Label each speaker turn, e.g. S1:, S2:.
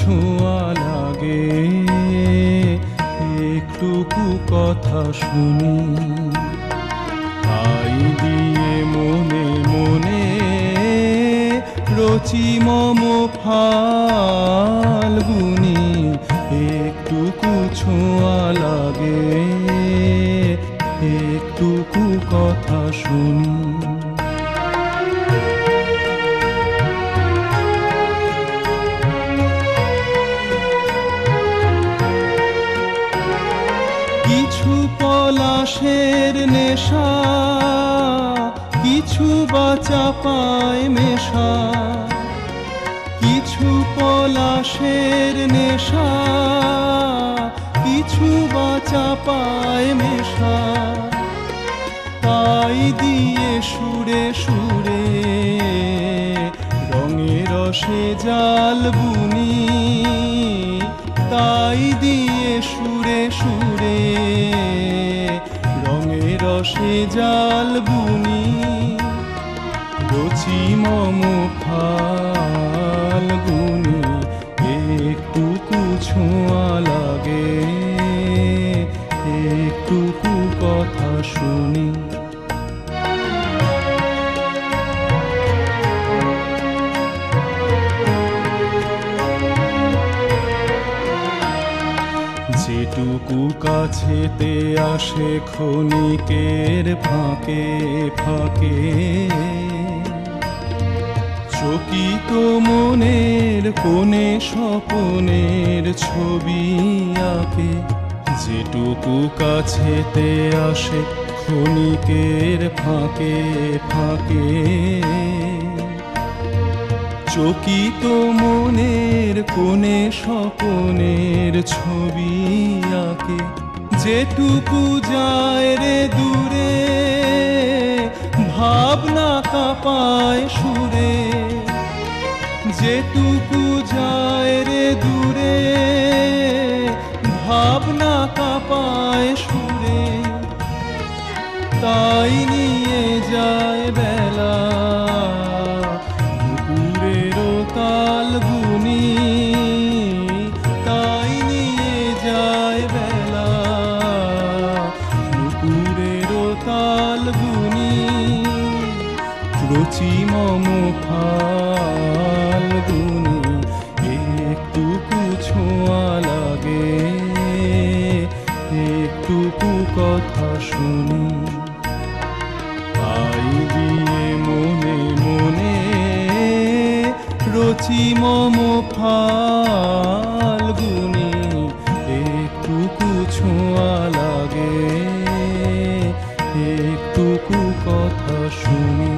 S1: ছোঁয়া লাগে, একটুকু কথা শুনি, তাই দিয়ে মনে মনে রচি মম ফাল্গুনি। একটুকু ছোঁয়া লাগে, একটুকু কথা শুনি। কিছু পলাশের নেশা, কিছু বা চাপায় মেশা, কিছু পলাশের নেশা, কিছু বা চাপায় মেশা, তাই দিয়ে সুরে সুরে রঙে রসে জাল বুনি, তাই দিয়ে সুরে সুরে রঙে রসে জাল বুনি। রচি মম ফাল্গুনি, একটুকু ছোঁয়া লাগে, একটুকু কথা শুনি। যেটুকু কাছেতে আসে ক্ষণিকের ফাঁকে ফাঁকে, চকিত মনের কোণে স্বপনের ছবি আঁকে। যেটুকু কাছেতে আসে ক্ষণিকের ফাঁকে ফাঁকে, চকিত মনের কোণে স্বপনের ছবি আঁকে। যেটুকু যায় রে দূরে, ভাবনা কাঁপায় সুরে। যেটুকু যায় রে দূরে, ভাবনা কাঁপায় সুরে, তাই নিয়ে যায় বেলা দুপুরেরও তাল বুনি, তাই নিয়ে যায় বেলা দুপুরেরও তাল বুনি। রচি মম ফাল্গুনি, একটুকু ছোঁয়া লাগে, একটুকু কথা শুনি, তাই দিয়ে মনে মনে রচি মম ফাল্গুনি। একটুকু ছোঁয়া লাগে, একটুকু কথা শুনি।